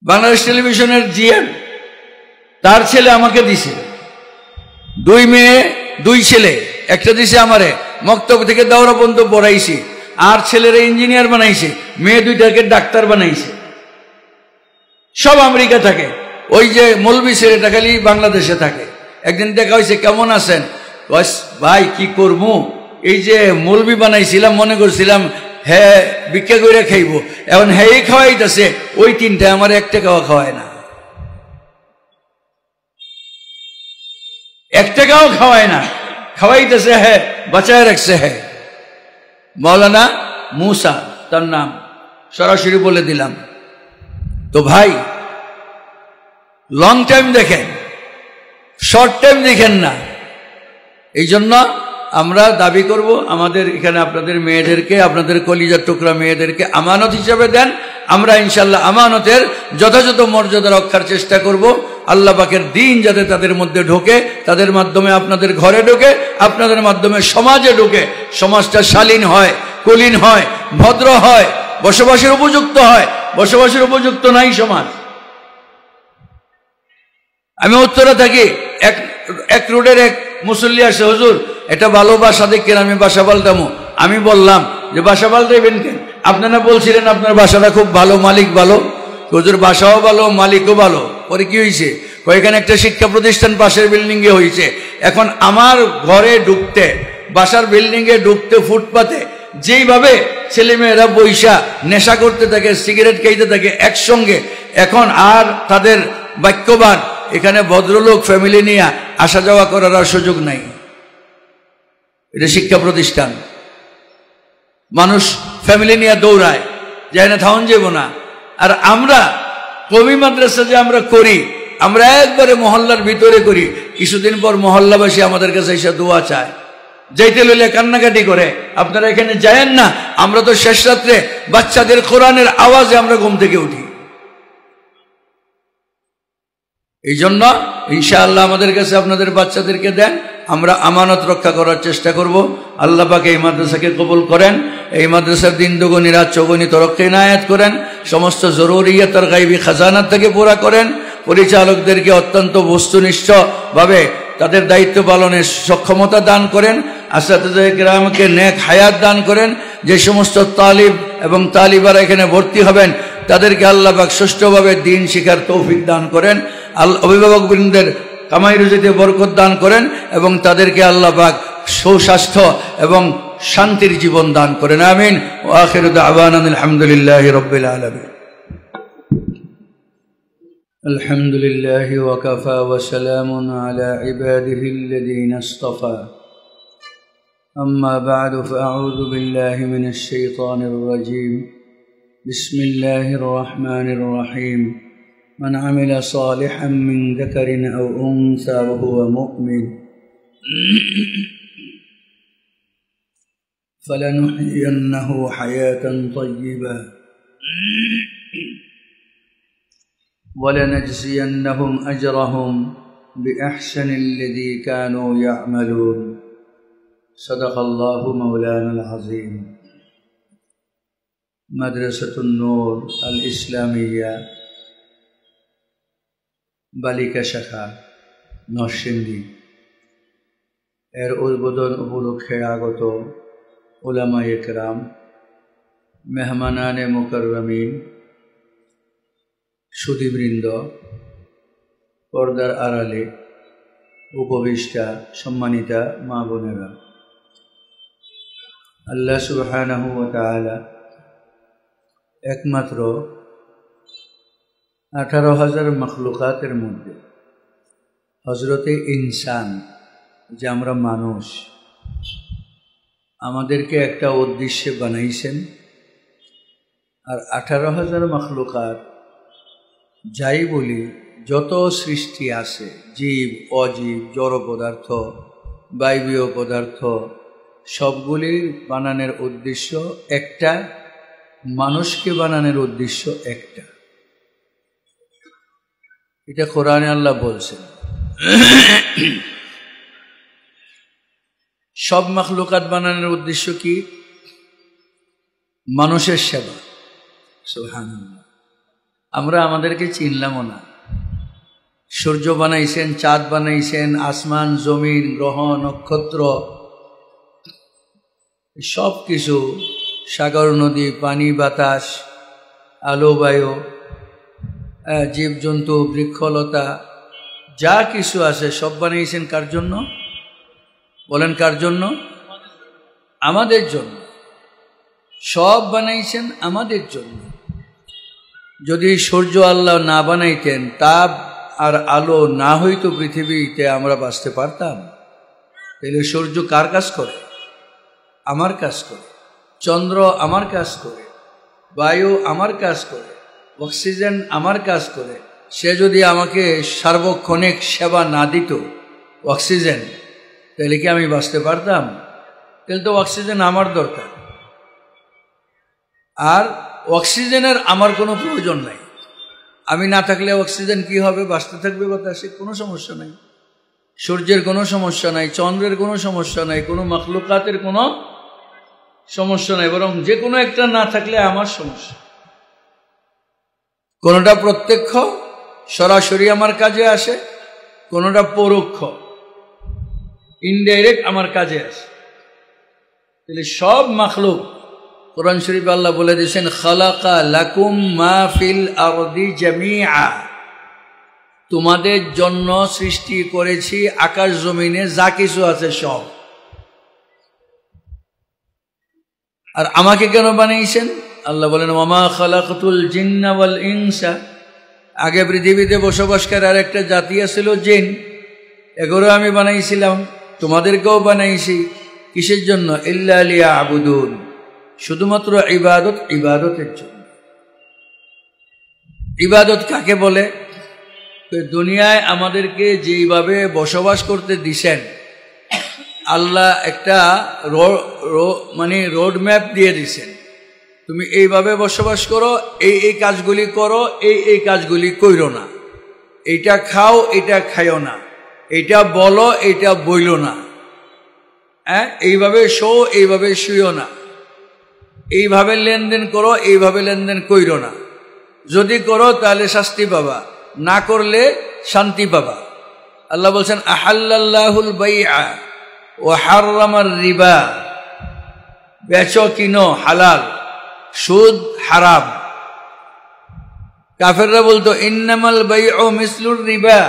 বাংলাদেশ টেলিভিশনের জিএম, তার ছেলে আমাকে দিছে, 2 মেয়ে 2 ছেলে, একটা দিছে আমারে, মক্তব থেকে দাওরা পর্যন্ত পড়াইছি, আর ছেলেরা ইঞ্জিনিয়ার বানাইছে, মেয়ে 2টাকে ডাক্তার বানাইছে, সব আমেরিকা থাকে। ওই যে মৌলবি ছেলেটা খালি বাংলাদেশে থাকে। একদিন দেখা হয়েছে, কেমন আছেন? ভাই কি করবো, এই যে মৌলবি বানাইছিলাম, মনে করছিলাম হ্যাঁ ভিক্ষা করে খাইব, এখন হ্যাঁ খাওয়াইতেছে, ওই 3টা আমার 1 টাকাও খাওয়ায় না, 1 টাকাও খাওয়ায় না, খাওয়াইতেছে হ্যাঁ, বাঁচায় রাখছে হ্যাঁ। মৌলানা মুসা তার নাম, সরাসরি বলে দিলাম। তো ভাই, লং টাইম দেখেন, শর্ট টাইম দেখেন না। এই জন্য আমরা দাবি করব, আমাদের এখানে আপনাদের মেয়েদেরকে, আপনাদের কলিজার টুকরা মেয়েদেরকে আমানত হিসেবে দেন। আমরা ইনশাল্লাহ আমানতের যথাযথ মর্যাদা রক্ষার চেষ্টা করব। আল্লাহ পাকের দিন যাতে তাদের মধ্যে ঢোকে, তাদের মাধ্যমে আপনাদের ঘরে ঢোকে, আপনাদের মাধ্যমে সমাজে ঢোকে, সমাজটা শালীন হয়, কুলীন হয়, ভদ্র হয়, বসবাসের উপযুক্ত হয়। বসবাসের উপযুক্ত নাই সমাজ। আমি উত্তরে থাকি, এক রোডের এক মুসল্লি আসে, হুজুর এটা ভালো বাসা দেখেন, আমি বাসা পাল্টামো। আমি বললাম যে বাসা পাল্টাইবেন কেন? আপনারা বলছিলেন আপনার বাসাটা খুব ভালো, মালিক ভালো। হুজুর বাসাও ভালো, মালিকও ভালো। পরে কি হয়েছে? এখানে একটা শিক্ষা প্রতিষ্ঠান পাশের বিল্ডিং এ হয়েছে। এখন আমার ঘরে ঢুকতে, বাসার বিল্ডিং এ ঢুকতে, ফুটপাতে যেইভাবে ছেলেমেয়েরা বৈশা নেশা করতে থাকে, সিগারেট খাইতে থাকে একসঙ্গে, এখন আর তাদের বাক্যবান, এখানে ভদ্রলোক ফ্যামিলি নিয়ে আসা যাওয়া করার আর সুযোগ নাই। এটা শিক্ষা প্রতিষ্ঠান, মানুষ ফ্যামিলি নিয়ে দৌড়ায়, যায় না, থাউন যাব না। আর আমরা কওমি মাদ্রাসা যে আমরা করি, আমরা একবারে মহল্লার ভিতরে করি, কিছুদিন পর মহল্লাবাসী আমাদের কাছে এসে দোয়া চায়, যাইতে লইলে কান্নাকাটি করে। আপনারা এখানে যায়েন না, আমরা তো শেষ রাত্রে বাচ্চাদের কোরআনের আওয়াজে আমরা ঘুম থেকে উঠি। এই জন্য ইনশাআল্লাহ আমাদের কাছে আপনাদের বাচ্চাদেরকে দেন, আমরা আমানত রক্ষা করার চেষ্টা করব। আল্লাহ পাক এই মাদ্রাসাকে কবুল করেন, এই মাদ্রাসার দিন দুগুনি রাত চৌগুনি তরক্কি ইনায়াত করেন, সমস্ত জরুরিয়াত আর গায়বী খাজানাত থেকে পুরা করেন। পরিচালকদেরকে অত্যন্ত বস্তুনিষ্ঠভাবে তাদের দায়িত্ব পালনের সক্ষমতা দান করেন। আসাতিজা কিরামকে নেক হায়াত দান করেন। যে সমস্ত তালিব এবং তালিবারা এখানে ভর্তি হবেন, তাদেরকে আল্লাহ পাক সুষ্ঠুভাবে দিন শিখার তৌফিক দান করেন। অভিভাবকবৃন্দের কামাই রুজিতে বরকত দান করেন এবং তাদেরকে আল্লাহ পাক সুস্বাস্থ্য এবং শান্তির জীবন দান করেন। আমিন। ওয়া আখিরু দাওয়ানা আলহামদুলিল্লাহি রাব্বিল আলামিন। আলহামদুলিল্লাহি ওয়া কাফা ওয়া সালামুন আলা ইবাদিহিল্লাযীনা ইসতাফা। আম্মা বা'দু ফাআউযু বিল্লাহি মিনাশ শাইতানির রাজীম। বিসমিল্লাহির রহমানির রহিম। من عمل صالحا من ذكر أو أنثى وهو مؤمن فلنحيينه حياة طيبة ولنجزينهم أجرهم بأحسن الذي كانوا يعملون صدق الله مولانا العظيم. مدرسة النور الإسلامية বালিকা শাখা নরসিংদী এর উদ্বোধন উপলক্ষে আগত উলামায়ে কেরাম, মেহমানানে মুকাররমিন, সুধীবৃন্দ, পর্দার আড়ালে উপবিষ্টা সম্মানিতা মা বোনেরা, আল্লাহ সুবহানাহু ওয়া তাআলা একমাত্র 18,000 মখলুকাতের মধ্যে হযরতে ইনসান, যে আমরা মানুষ, আমাদেরকে একটা উদ্দেশ্যে বানাইছেন। আর 18,000 মখলুকাত যাই বলি, যত সৃষ্টি আছে, জীব অজীব, জড় পদার্থ, বায়বীয় পদার্থ, সবগুলি বানানোর উদ্দেশ্য একটা, মানুষকে বানানোর উদ্দেশ্য একটা। এটা কোরআনে আল্লাহ বলছেন। সব মাখলুকাত বানানোর উদ্দেশ্য কি? মানুষের সেবা। সুবহানাল্লাহ। আমরা আমাদেরকে চিনলামও না। সূর্য বানাইছেন, চাঁদ বানাইছেন, আসমান, জমিন, গ্রহ, নক্ষত্র, সব কিছু, সাগর, নদী, পানি, বাতাস, আলো, বায়ু, জীবজন্তু, বৃক্ষলতা, যা কিছু আছে সব বানিয়েছেন কার জন্য? বলেন কার জন্য? আমাদের জন্য। সব বানাইছেন আমাদের জন্য। যদি সূর্য আল্লাহ না বানাইতেন, তাপ আর আলো না হইতো পৃথিবীতে, আমরা বাঁচতে পারতাম? তাহলে সূর্য কার কাজ করে? আমার কাজ করে। চন্দ্র আমার কাজ করে, বায়ু আমার কাজ করে, অক্সিজেন আমার কাজ করে। সে যদি আমাকে সার্বক্ষণিক সেবা না দিত, অক্সিজেন, তাহলে কি আমি বাঁচতে পারতাম? তাহলে তো অক্সিজেন আমার দরকার। আর অক্সিজেনের আমার কোনো প্রয়োজন নাই। আমি না থাকলে অক্সিজেন কি হবে? বাঁচতে থাকবে বাতাসে, কোনো সমস্যা নাই। সূর্যের কোনো সমস্যা নাই, চন্দ্রের কোনো সমস্যা নাই, কোনো মাখলুকাতের কোনো সমস্যা নাই, বরং যে কোনো একটা না থাকলে আমার সমস্যা। কোনোটা প্রত্যক্ষ, সরাসরি আমার কাজে আসে, কোনোটা পরোক্ষ, ইনডাইরেক্ট আমার কাজে আসে। তাহলে সব মাখলুক, কোরআন শরীফে আল্লাহ বলে দিয়েছেন, খালাকা লাকুম মা ফিল আরদি জামিআ, তোমাদের জন্য সৃষ্টি করেছি আকাশ জমিনে যা কিছু আছে সব। আর আমাকে কেন বানিয়েছেন? আল্লাহ বলেন, ওয়ামা খালাকতুল জিন্না ওয়াল ইনসা, আগে পৃথিবীতে বসবাসকারী আর একটা জাতি ছিল জিন, এগুলো আমি বানাইছিলাম, তোমাদেরকেও বানাইছি। কিসের জন্য? ইল্লা লিয়াবুদুন, শুধুমাত্র ইবাদত, ইবাদতের জন্য। ইবাদত কাকে বলে? দুনিয়ায় আমাদেরকে যেইভাবে বসবাস করতে দিছেন, আল্লাহ একটা রোড ম্যাপ দিয়ে দিছেন, তুমি এইভাবে বসবাস করো, এই কাজগুলি করো, এই কাজগুলি কইরো না, এইটা খাও, এটা খাইও না, এইটা বলো, এইটা বইলো না, এইভাবে শো, এইভাবে শুইও না, এইভাবে লেনদেন করো, এইভাবে লেনদেন কইরো না। যদি করো তাহলে শাস্তি পাবা, না করলে শান্তি পাবা। আল্লাহ বলছেন, আহাল্লাল্লাহুল বাইআ ওয়া হাররামার রিবা, বেচো কিনো হালাল, সুদ হারাম। কাফেররা বলতো, ইন্নামাল বাইউ মিসলুর রিবা,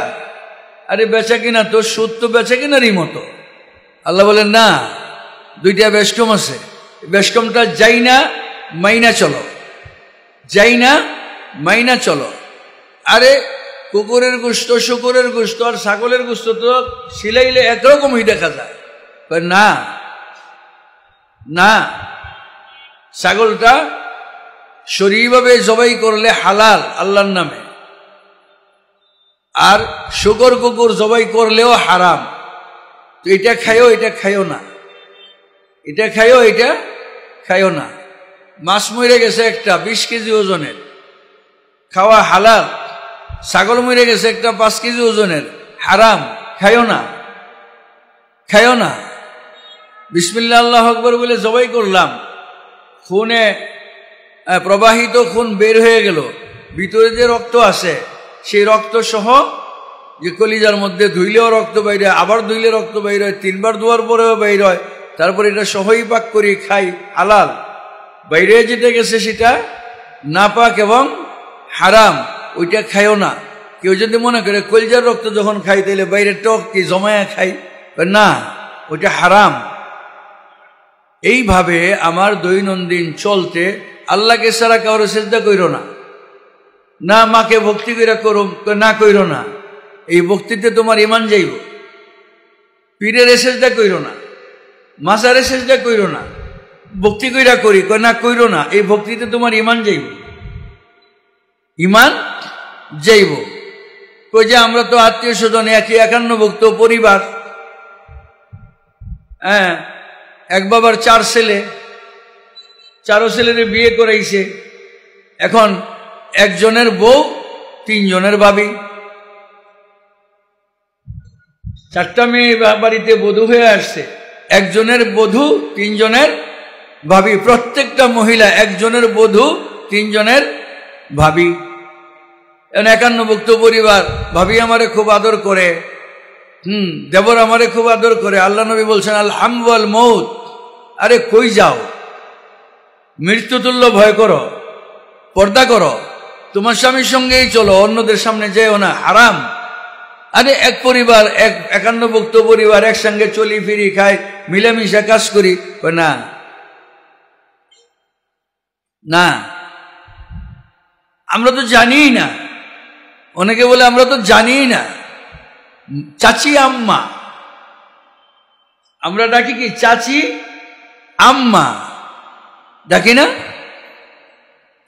আরে বেচা কিনা তো সুদ তো বেচা কিনারই মতো। আল্লাহ বলেন, না, দুইটা বেশকম আছে, বেশকমটা যাই না মাইনা চলো, যাই না মাইনা চলো। আরে কুকুরের গোশত, শুকুরের গোশত আর ছাগলের গোশত তো সিলাইলে একরকমই দেখা যায়। না না, ছাগলটা শরীরভাবে জবাই করলে হালাল আল্লাহর নামে, আর শুকর কুকুর জবাই করলেও হারাম। তো এটা খাইও, এটা খাইও না, এটা খাইও, এটা খাইও না। মাছ মরে গেছে একটা 20 কেজি ওজনের, খাওয়া হালাল। ছাগল মরে গেছে একটা 5 কেজি ওজনের, হারাম, খাইও না, খাইও না। বিসমিল্লাহ আল্লাহু আকবার বলে জবাই করলাম, খুনে প্রবাহিত খুন বের হয়ে গেল, ভিতরে যে রক্ত আছে সেই রক্ত সহ, যে কলিজার মধ্যে ধুইলেও রক্ত বাইর হয়, আবার ধুইলে রক্ত বাইর হয়, 3 বার ধোয়ার পরেও বাইর হয়, তারপরে এটা সহই পাক করি খাই, হালাল। বাইরে যেটা গেছে সেটা নাপাক এবং হারাম, ওইটা খাইও না। কেউ যদি মনে করে কলিজার রক্ত যখন খাই তাহলে বাইরে টক কি জমায়া খাই, না, ওইটা হারাম। এইভাবে আমার দৈনন্দিন চলতে আল্লাহকে ছাড়া কাউরে সেজদা কইরো না, না মাকে ভক্তি কইরা করো, না কইরো না, এই ভক্তিতে তোমার ইমান যাইব। পীরের সেজদা কইরো না, মাজারে সেজদা কইরো না, ভক্তি কইরা করি, না কইরো না, এই ভক্তিতে তোমার ইমান যাইব, ইমান যাইব। কই যে আমরা তো আত্মীয় স্বজন একই, 51 ভুক্ত পরিবার, এক বাবার 4 ছেলে, 4 ছেলের বিয়ে করাইছে। এখন একজনের বউ 3 জনের ভাবি, 4টা মেয়ে বাড়িতে বধূ হয়ে আসছে, একজনের বধূ 3 জনের ভাবি, প্রত্যেকটা মহিলা একজনের বধূ 3 জনের ভাবি। একান্নভুক্ত পরিবার, ভাবি আমারে খুব আদর করে, দেবর আমারে খুব আদর করে। আল্লাহ নবী বলছেন আল হামু আল মউত, আরে কই যাও, মৃত্যুতুল্য ভয় করো, পর্দা করো, তোমার স্বামীর সঙ্গেই চলো, অন্যদের সামনে যেও না, হারাম। আরে এক পরিবার, একান্নভুক্ত পরিবার, একসঙ্গে চলি ফিরি খাই, মিলেমিশে কাজ করি, না না, আমরা তো জানিই না। অনেকে বলে আমরা তো জানিই না। চাচি আম্মা, আমরা ডাকি কি চাচি আম্মা, ডাকি না?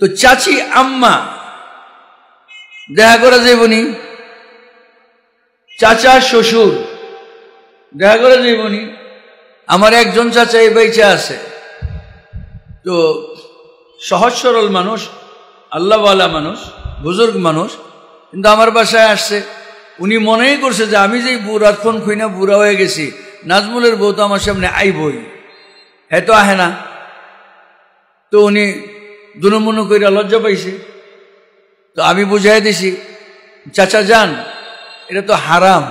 তো চাচি আম্মা দেখা করা যাইবনি, চাচা শ্বশুর দেখা করা যাইবনি। আমার একজন চাচা এই বাইচে আছে, তো সহজ সরল মানুষ, আল্লাহওয়ালা মানুষ, বুজুর্গ মানুষ, কিন্তু আমার বাসায় আসছে। উনি মনেই করছে যে আমি যেই বুড়াত ফোন খুঁই বুড়া হয়ে গেছি, নাজমুলের বউ তো আমার সামনে আইবই, হ্যাঁ তো আহে না। তো উনি দুনুমুনু কইরা লজ্জা পাইছে। তো আমি বুঝাই দিছি, চাচা যান, এটা তো হারাম।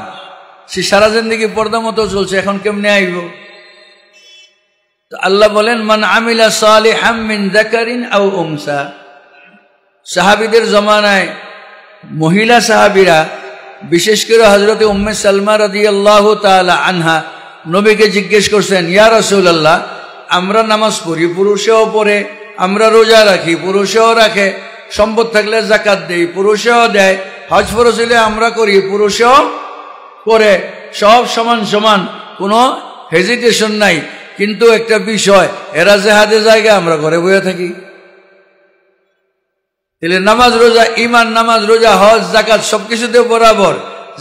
সে সারা জিন্দেগি পর্দা মতো চলছে, এখন কেমনে আইব? তো আল্লাহ বলেন মান আমিলা সালিহাম মিন যাকারিন আও উনসা। সাহাবীদের জমানায় মহিলা সাহাবীরা, বিশেষ করে হযরত উম্মে সালমা রাদিয়াল্লাহু তাআলা আনহা নবীকে জিজ্ঞেস করছেন, ইয়া রাসূলুল্লাহ, আমরা নামাজ পড়ি, পুরুষেও পড়ে, আমরা রোজা রাখি, পুরুষেও রাখে, সম্পদ থাকলে যাকাত দেই, পুরুষেও দেয়, হজ ফরজ হইলে আমরা করি, পুরুষেও করে, সব সমান সমান, কোনো হেজিটেশন নাই। কিন্তু একটা বিষয়, এরা জেহাদে জায়গা, আমরা ঘরে বসে থাকি। তাহলে নামাজ রোজা, ইমান, নামাজ রোজা, হজ যাকাত সবকিছুতে বরাবর,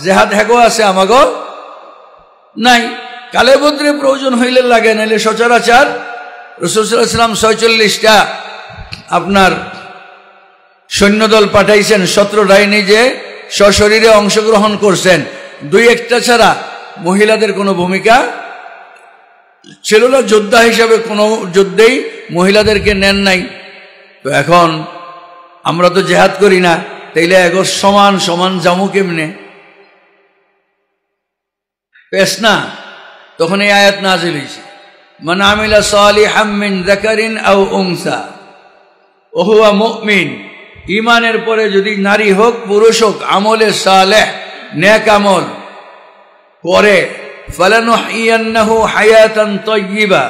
জেহাদ হ্যাগো আছে, আমাগো নাই। কালে বদ্রে প্রয়োজন হইলে লাগে, নাইলে সচরাচর রাসূল সাল্লাল্লাহু আলাইহি ওয়াসাল্লাম 46টা আপনার সৈন্যদল পাঠাইছেন, 17টাই নিজে সশরীরে অংশগ্রহণ করছেন। 2-1টা ছাড়া মহিলাদের কোনো ভূমিকা ছিল না, যোদ্ধা হিসাবে কোনো যুদ্ধেই মহিলাদেরকে নেন নাই। তো এখন আমরা তো জেহাদ করি না, তাইলে এখন সমান সমান জামু কেমনে? পেশ না। তখন এই আয়াত নাযিল হইছে, মান আমিলা সালিহাম মিন যাকারিন আও উনসা ওয়া হুয়া মুমিন। ঈমানের পরে যদি নারী হোক পুরুষ হোক, আমলে সালেহ, নেক আমল করে, ফালানুহিয়ান্নাহু হায়াতান তাইয়্যিবা।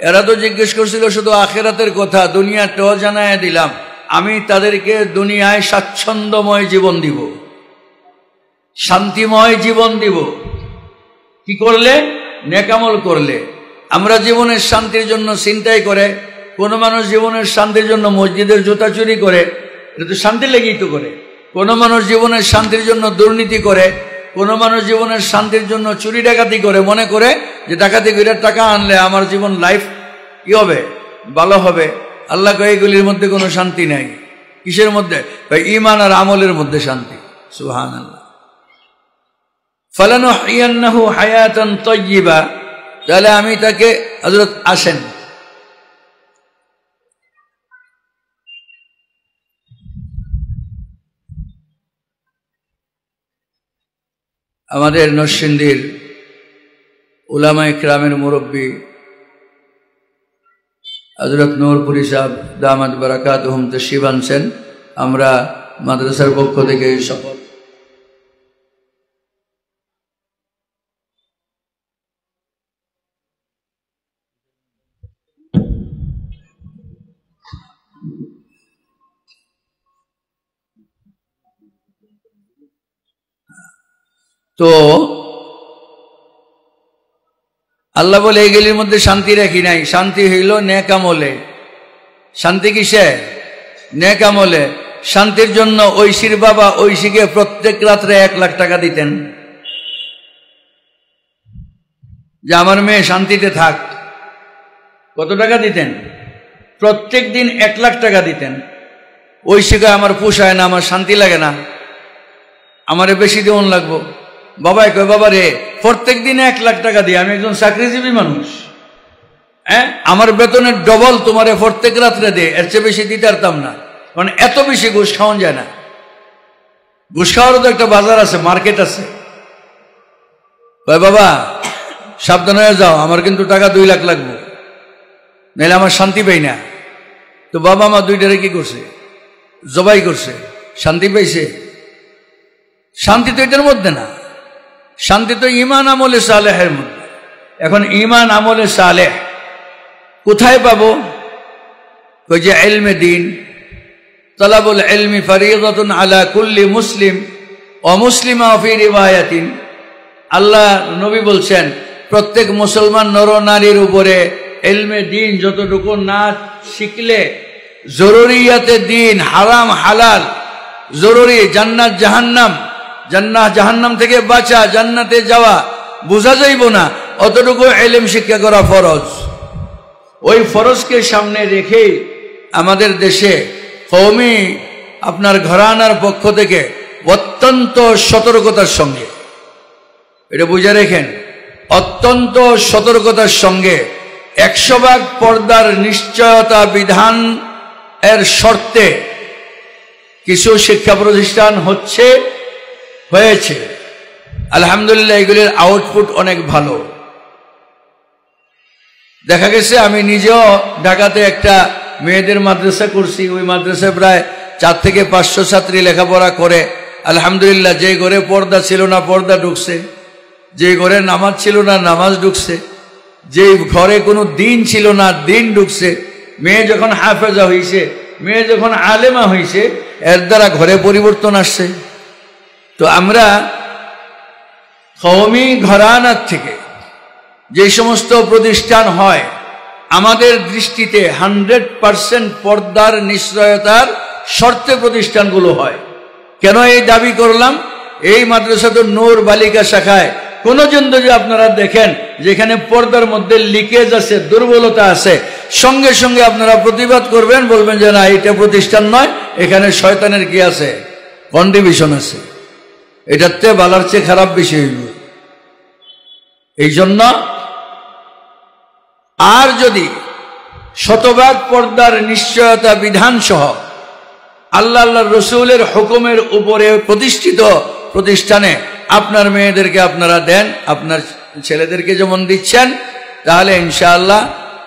এরা তো জিজ্ঞেস করছিল শুধু আখিরাতের কথা, দুনিয়াটাও জানায় দিলাম, আমি তাদেরকে দুনিয়ায় স্বাচ্ছন্দ্যময় জীবন দিব, শান্তিময় জীবন দিব। কি করলে? নেকামল করলে। আমরা জীবনের শান্তির জন্য চিন্তাই করে, কোনো মানুষ জীবনের শান্তির জন্য মসজিদের জুতা চুরি করে, এটা তো শান্তি লেগেই তো করে। কোনো মানুষ জীবনের শান্তির জন্য দুর্নীতি করে, কোনো মানুষ জীবনের শান্তির জন্য চুরি ডাকাতি করে, মনে করে যে ডাকাতি করে টাকা আনলে আমার জীবন লাইফ কি হবে, ভালো হবে। আল্লাহ কয় এগুলির মধ্যে কোনো শান্তি নাই। কিসের মধ্যে? ঈমান আর আমলের মধ্যে শান্তি। সুবহানাল্লাহ। ফালানুহিয়ান্নাহু হায়াতান তাইয়্যিবা। তাহলে আমি তাকে, হযরত আসেন, আমাদের নরসিংদীর উলামায়ে কেরামের মুরব্বী হযরত নূরপুরি সাহেব দামাত বারাকাতুহুম তাশরীফ আনছেন। আমরা মাদ্রাসার পক্ষ থেকে শপথ তো আল্লাহ বলে এইগুলির মধ্যে শান্তি রাখি নাই। শান্তি হইল নেক আমলে। শান্তি কিসে? নেক আমলে। শান্তির জন্য ঐশীর বাবা ঐশীকে প্রত্যেক রাত্রে 1 লাখ টাকা দিতেন যে আমার মেয়ে শান্তিতে থাক। কত টাকা দিতেন? প্রত্যেক দিন 1 লাখ টাকা দিতেন। ঐশীকে আমার পোষায় না, আমার শান্তি লাগে না, আমারে বেশি দেওয়ান লাগবো। বাবাই কয়, বাবা রে, প্রত্যেক দিন 1 লাখ টাকা দিয়ে, আমি একজন চাকরিজীবী মানুষ, হ্যাঁ, আমার বেতনের ডবল তোমারে প্রত্যেক রাত্রে দে, এর চেয়ে বেশি দিতে পারতাম না, কারণ এত বেশি ঘুষ খাওয়ান যায় না। ঘুষ খাওয়ারও তো একটা বাজার আছে, মার্কেট আছে। বাবা সাবধান হয়ে যাও, আমার কিন্তু টাকা 2 লাখ লাগবে, নাহলে আমার শান্তি পাই না। তো বাবা মা দুইটারে কি করছে? জবাই করছে। শান্তি পাইছে? শান্তি তো এটার মধ্যে না, শান্তি তো ঈমান আমলে সালেহের মধ্যে। এখন ঈমান আমলে সালেহ কোথায় পাবো? ওই যে ইলমে দ্বীন, তালাবুল ইলমি ফরিয়দাতুন আলা কুল্লি মুসলিম ওয়া মুসলিমা ফি রিওয়ায়াতিন। আল্লাহ নবী বলছেন প্রত্যেক মুসলমান নর নারীর উপরে ইলমে দ্বীন যতটুকু না শিখলে, জরুরিয়াতে দ্বীন, হারাম হালাল জরুরি, জান্নাত জাহান্নাম, জান্নাত জাহান্নাম থেকে বাঁচা, জান্নাতে যাওয়া বোঝা যাইব না, অতটুকু ইলম শিক্ষা করা ফরজ। ওই ফরজকে সামনে রেখেই আমাদের দেশে কওমি আপনার ঘরানার পক্ষ থেকে অত্যন্ত সতর্কতার সঙ্গে, এটা বুঝে রেখেন, অত্যন্ত সতর্কতার সঙ্গে 100% পর্দার নিশ্চয়তা বিধান এর শর্তে কিছু শিক্ষা প্রতিষ্ঠান হয়েছে। আলহামদুলিল্লাহ, এগুলির আউটপুট অনেক ভালো। দেখা গেছে আমি নিজেও ঢাকাতে একটা মেয়েদের মাদ্রাসা করছি, ওই মাদ্রাসায় প্রায় 4 থেকে 500 ছাত্রী লেখাপড়া করে। আলহামদুলিল্লাহ, যে ঘরে পর্দা ছিল না পর্দা ঢুকছে, যে ঘরে নামাজ ছিল না নামাজ ঢুকছে, যে ঘরে কোনো দিন ছিল না দিন ঢুকছে। মেয়ে যখন হাফেজা হইছে, মেয়ে যখন আলেমা হইছে, এর দ্বারা ঘরে পরিবর্তন আসছে। তো আমরা কওমি ঘরানার থেকে যে সমস্ত প্রতিষ্ঠান হয়, আমাদের দৃষ্টিতে 100% পর্দার নিশ্চয়তার শর্তে প্রতিষ্ঠানগুলো হয়। কেন এই দাবি করলাম? এই মাদ্রাসাতুন নূর বালিকা শাখায় কোনো জন যদি আপনারা দেখেন যেখানে পর্দার মধ্যে লিকেজ আছে, দুর্বলতা আছে, সঙ্গে সঙ্গে আপনারা প্রতিবাদ করবেন, বলবেন যে না, এটা প্রতিষ্ঠান নয়, এখানে শয়তানের কি আছে, কন্ট্রিবিউশন আছে। এটার চেয়ে ভালোর চেয়ে খারাপ বেশি হইব। এই জন্য আর যদি 100% পর্দার নিশ্চয়তা বিধান সহ আল্লাহ রসুলের হুকুমের উপরে প্রতিষ্ঠিত প্রতিষ্ঠানে আপনার মেয়েদেরকে আপনারা দেন, আপনার ছেলেদেরকে যেমন দিচ্ছেন, তাহলে ইনশাআল্লাহ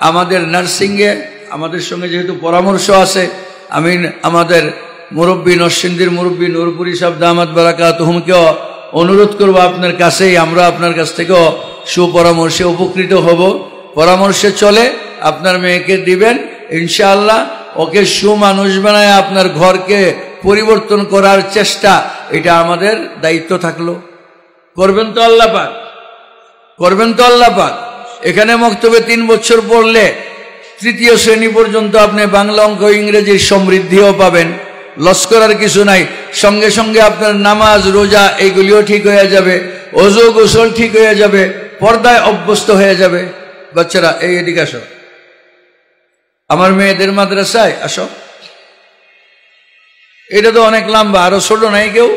আমাদের নার্সিংয়ে আমাদের সঙ্গে যেহেতু পরামর্শ আছে, আমি আমাদের মুরব্বী নরসিংদীর মুরব্বী নূরপুরি সাহেব দামাত বারাকাতুহুমকেও অনুরোধ করব আপনার কাছেই, আমরা আপনার কাছ থেকেও সুপরামর্শে উপকৃত হব। পরামর্শে চলে আপনার মেয়েকে দিবেন, ইনশাআল্লাহ ওকে সুমানুষ বানায় আপনার ঘরকে পরিবর্তন করার চেষ্টা, এটা আমাদের দায়িত্ব থাকলো। করবেন তো আল্লাহ পাক? করবেন তো আল্লাহ পাক? এখানে মক্তবে 3 বছর পড়লে 3য় শ্রেণী পর্যন্ত আপনি বাংলা, অঙ্ক, ইংরেজির সমৃদ্ধিও পাবেন। লস করার কিছু নাই। সঙ্গে সঙ্গে আপনার নামাজ, রোজা এইগুলিও ঠিক হয়ে যাবে, ওযু গোসল ঠিক হয়ে যাবে, পর্দায় অভ্যস্ত হয়ে যাবে। বাচ্চারা এদিকে আসো, আমার মেয়েদের মাদ্রাসায় আসো। এটা তো অনেক লম্বা, আরো ছোট নাই কেউ?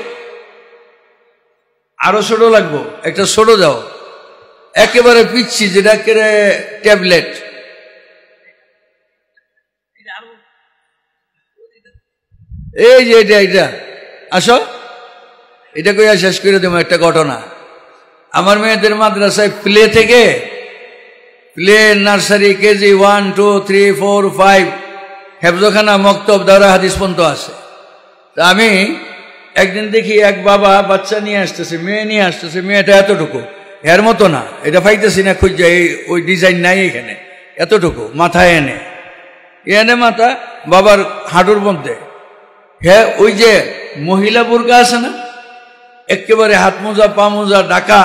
আরো ছোট লাগবো? একটা ছোট দাও, একেবারে পিচ্ছি, যেটা একেবারে ট্যাবলেট। এই যে এটা আসো, এটা কইয়া শেষ করে দেবো একটা ঘটনা। আমার মেয়েদের মাদ্রাসায় প্লে নার্সারি, কেজি 1, 2, 3, 4, 5 হেফজখানা, মক্তব, দাওরা হাদিস পর্যন্ত আছে। তা আমি একদিন দেখি এক বাবা বাচ্চা নিয়ে আসতেছে, মেয়ে নিয়ে আসতেছে, মেয়েটা এতটুকু, এর মতো না, এটা পাইতেছি না খুঁজে, ওই ডিজাইন নাই এখানে, এতটুকু মাথায় এনে মাথা বাবার হাঁটুর মধ্যে। হ্যাঁ, ওই যে মহিলা বোরকা আছে না, একেবারে হাত মোজা, পা মোজা, ডাকা,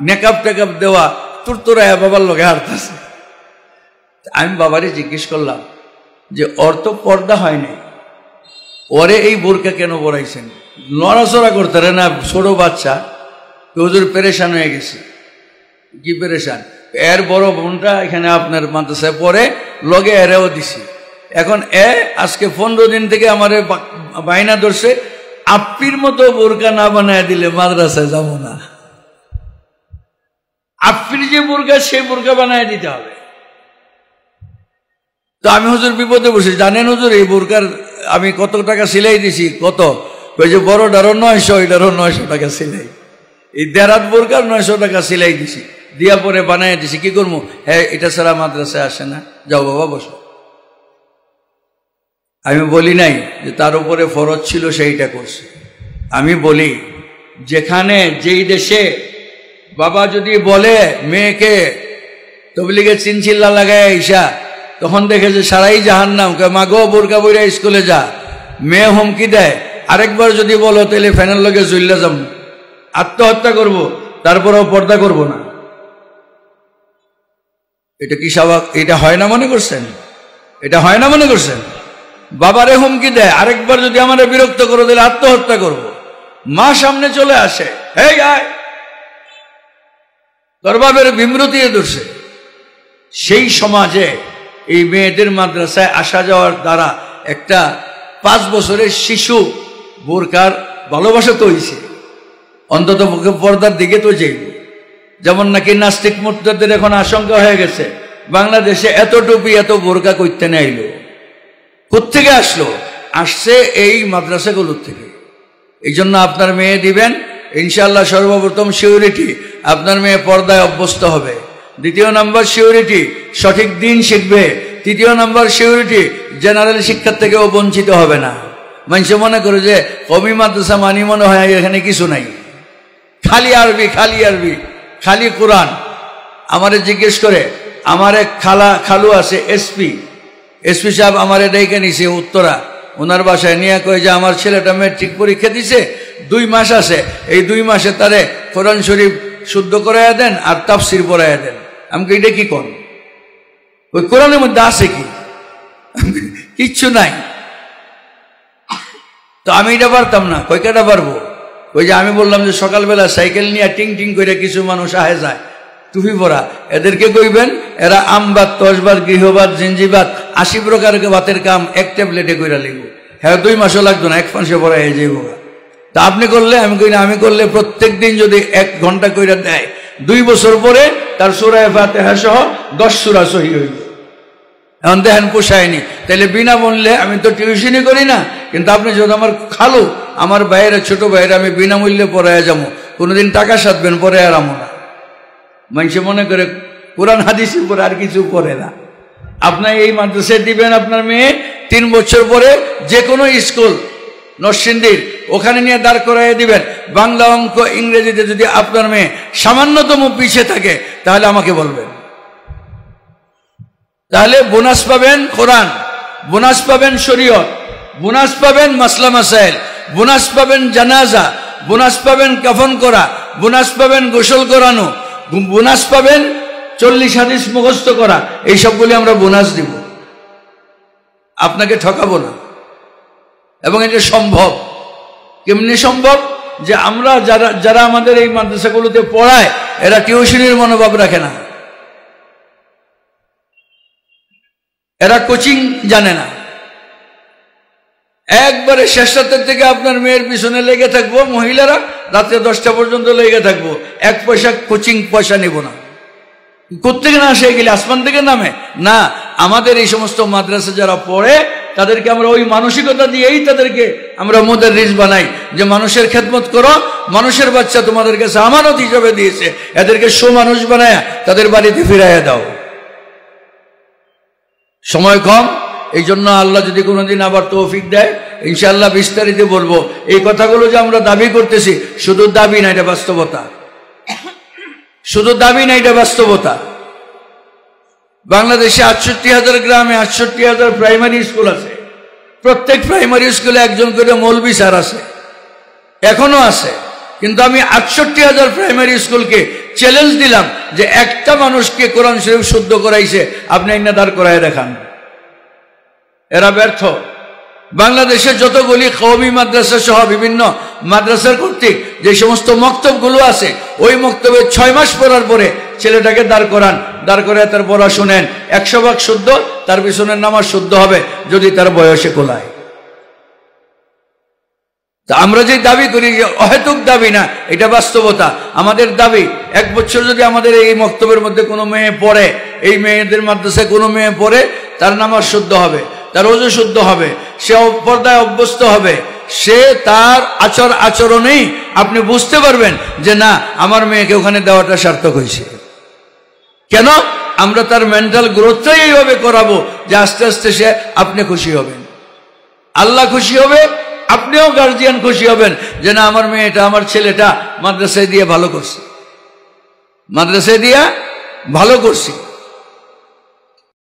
নেকাপ টেকাপ দেওয়া, তুরতুরায় বাবার লগে হাঁটতেছে। আমি বাবারে জিজ্ঞেস করলাম যে ওর তো পর্দা হয় নাই, ওরে এই বোরকা কেন পরাইছেন? লড়াচড়া করতে না, ছোট বাচ্চা। হুজুর পেরেশান হয়ে গেছে। কি পেরেশান? এর বড় বোনটা এখানে আপনার মাদ্রাসায় পড়ে, লগে এরেও দিছি। এখন আজকে 15 দিন থেকে আমার বাইনা ধরছে, আপ্পির মতো বোরকা না বানায় দিলে মাদ্রাসায় যাব না। আপ্পির যে বোরকা, সেই বোরকা বানায় দিতে হবে। তো আমি হুজুর বিপদে বসে, জানেন হুজুর এই বোরকার আমি কত টাকা সিলাই দিছি? কত? ওই যে বড়টারও 900, ওইটারও 900 টাকা সিলাই। এই দেড়াত বোরকার 900 টাকা সিলাই দিছি, দিয়া পরে বানাই দিছি। কি করবো? হ্যাঁ, এটা ছাড়া মাদ্রাসায় আসে না, যাও বাবা বসো। আমি বলি নাই যে তার উপরে ফরজ ছিল সেইটা করছে। আমি বলি যেখানে যেই দেশে বাবা যদি বলে মেয়েকে তবলিগে চিনচিল্লা লাগায় ঈশা, তখন দেখে যে সারাই জাহান্নাম, মা গো বোরকা বইরা স্কুলে যা। মেয়ে হুমকি দেয়, আরেকবার যদি বলো তাহলে ফ্যানের লগে চুল্লা যাব, আত্মহত্যা করব, তারপরেও পর্দা করব না। এটা কি স্বাভাবিক? এটা হয় না মনে করছেন? এটা হয় না মনে করছেন? বাবারে হুমকি দেয়, আরেকবার যদি আমারে বিরক্ত করো তাহলে আত্মহত্যা করব। মা সামনে চলে আসে, এই আয়, তোর বাবের বিমৃতি ধরছে। সেই সমাজে এই মেয়েদের মাদ্রাসায় আসা যাওয়ার দ্বারা একটা 5 বছরের শিশু বোরকার ভালোবাসা তো হয়েছে, অন্তত মুখে পর্দার দিকে তো যাইব। যেমন নাকি নাস্তিক মুর্তাদের এখন আশঙ্কা হয়ে গেছে, বাংলাদেশে এত টুপি এত বোরকা করতে নাইলো, কোত্থেকে আসলো? আসছে এই মাদ্রাসাগুলোর থেকে। এই জন্য আপনার মেয়ে দিবেন, ইনশাআল্লাহ সর্বপ্রথম সিউরিটি, আপনার মেয়ে পর্দায় অভ্যস্ত হবে। দ্বিতীয় নাম্বার সিউরিটি, সঠিক দিন শিখবে। তৃতীয় নাম্বার সিউরিটি, জেনারেল শিক্ষার থেকেও বঞ্চিত হবে না। মানুষ মনে করে যে কওমি মাদ্রাসা মানি, মনে হয় এখানে কিছু নাই, খালি আরবি, খালি আরবি, খালি কোরআন। আমারে জিজ্ঞেস করে, আমার এক খালু আছে এসপি সাহেব, আমারে ডেকে নিছে উত্তরা, ওনার বাসায় নিয়ে কয় যে আমার ছেলেটা ম্যাট্রিক পরীক্ষা দিছে, 2 মাস আছে, এই 2 মাসে তারে কোরআন শরীফ শুদ্ধ করাইয়া দেন আর তাফসির পড়াইয়া দেন। আমাকে এটা কি কোন? ওই কোরআনের মধ্যে আছে কি? কিচ্ছু নাই। তো আমি এটা পারতাম না, কয়টা পারবো? ওই যে আমি বললাম যে সকালবেলা সাইকেল নিয়ে টিং টিং করে কিছু মানুষ আহে যায় টুপি পরা, এদেরকে কইবেন এরা আমবাদ, তসবাদ, গৃহবাদ, জিঞ্জিবাদ, 80 প্রকার বাতের কাম এক ট্যাবলেটে কইরা লিখব। হ্যাঁ, 2 মাসও লাগতো না, 1 মাসে পড়া হয়ে যাইব। তা আপনি করলে? আমি কই না, আমি করলে প্রত্যেক দিন যদি 1 ঘন্টা কইরা দেয়, 2 বছর পরে তার সূরা ফাতিহা সহ 10 সূরা সহি হইব। এখন দেখেন পোষায়নি, তাইলে বিনা মূল্যে, আমি তো টিউশনই করি না, কিন্তু আপনি যদি আমার খালু, আমার ভাইয়েরা, ছোট ভাইয়েরা আমি বিনামূল্যে পড়াইয়া যাবো, কোনোদিন টাকা সাধবেন পরে আর আমো না। মানুষে মনে করে কোরআন হাদিসের উপর আর কিছু পড়ে না। আপনার এই মাদ্রাসায় দিবেন আপনার মেয়ে, 3 বছর পরে যে কোনো স্কুল নরসিংদীর ওখানে নিয়ে দাঁড় করাইয়া দিবেন। বাংলা, অঙ্ক, ইংরেজিতে যদি আপনার মেয়ে সামান্যতম পিছিয়ে থাকে তাহলে আমাকে বলবেন। তাহলে বোনাস পাবেন কোরআন, বোনাস পাবেন শরীয়ত, বোনাস পাবেন মাসলা মাসাইল, বোনাস পাবেন জানাজা, বোনাস পাবেন কাফন করা, বোনাস পাবেন গোসল করানো, বোনাস পাবেন 40 হাদিস মুখস্থ করা। এই সবগুলি আমরা বোনাস দিব, আপনাকে ঠকাবো না। এবং এটা সম্ভব। কেমনি সম্ভব? যে আমরা যারা আমাদের এই মাদ্রাসাগুলোতে পড়ায়, এরা টিউশনির মনোভাব রাখে না, এরা কোচিং জানে না। একবারে শেষ রাতের থেকে আপনার মেয়ের পিছনে লেগে থাকবো, মহিলারা রাত্রে 10টা পর্যন্ত লেগে থাকবো, 1 পয়সা কোচিং পয়সা নেব না। কোত্থেকে না আসে গেলে? আসমান থেকে নামে না। আমাদের এই সমস্ত মাদ্রাসা যারা পড়ে তাদেরকে আমরা ওই মানসিকতা দিয়েই তাদেরকে আমরা মুদাররিস বানাই, যে মানুষের খেদমত করো, মানুষের বাচ্চা তোমাদের কাছে আমানত হিসেবে দিয়েছে, এদেরকে সুমানুষ বানায় তাদের বাড়িতে ফিরাইয়া দাও। সময় কম, এই জন্য আল্লাহ যদি কোনোদিন আবার তৌফিক দেয়, ইনশাআল্লাহ বিস্তারিত বলবো। এই কথাগুলো যে আমরা দাবি করতেছি, শুধু দাবি না, এটা বাস্তবতা। শুধু দাবি না, এটা বাস্তবতা। বাংলাদেশে 68,000 গ্রামে 68,000 প্রাইমারি স্কুল আছে। প্রত্যেক প্রাইমারি স্কুলে একজন করে মৌলভী স্যার আছে, এখনো আছে। কিন্তু আমি 68,000 প্রাইমারি স্কুলকে চ্যালেঞ্জ দিলাম যে একটা মানুষকে কোরআন শরীফ শুদ্ধ করাইছে, আপনি এনে দাঁড় করায় দেখান। এরা ব্যর্থ। বাংলাদেশের যতগুলি কওমি মাদ্রাসা সহ বিভিন্ন মাদ্রাসার কর্তৃক যে সমস্ত মক্তবগুলো আছে, ওই মক্তবে 6 মাস পড়ার পরে ছেলেটাকে দাঁড় করান, দাঁড় করে তার পড়া শুনেন, 100 ভাগ শুদ্ধ, তার পিছনে নামাজ শুদ্ধ হবে যদি তার বয়সে কোলায়। তা আমরা যে দাবি করি, যে অহেতুক দাবি না, এটা বাস্তবতা। আমাদের দাবি, 1 বছর যদি আমাদের এই মক্তবের মধ্যে কোনো মেয়ে পড়ে, এই মেয়েদের মাদ্রাসায় কোনো মেয়ে পড়ে, তার নামাজ শুদ্ধ হবে, তার ওযু শুদ্ধ হবে, সে পর্দায় অভ্যস্ত হবে, সে তার আচরণেই আপনি বুঝতে পারবেন যে না আমার মেয়েকে ওখানে দেওয়াটা সার্থক হয়েছে। কেন? আমরা তার মেন্টাল গ্রোথটাই এইভাবে করাবো যে আস্তে আস্তে সে আপনি খুশি হবেন, আল্লাহ খুশি হবে, আপনিও গার্জিয়ান খুশি হবেন যে না আমার মেয়েটা আমার ছেলেটা মাদ্রাসায় দিয়ে ভালো করছে, মাদ্রাসায় দিয়ে ভালো করছে।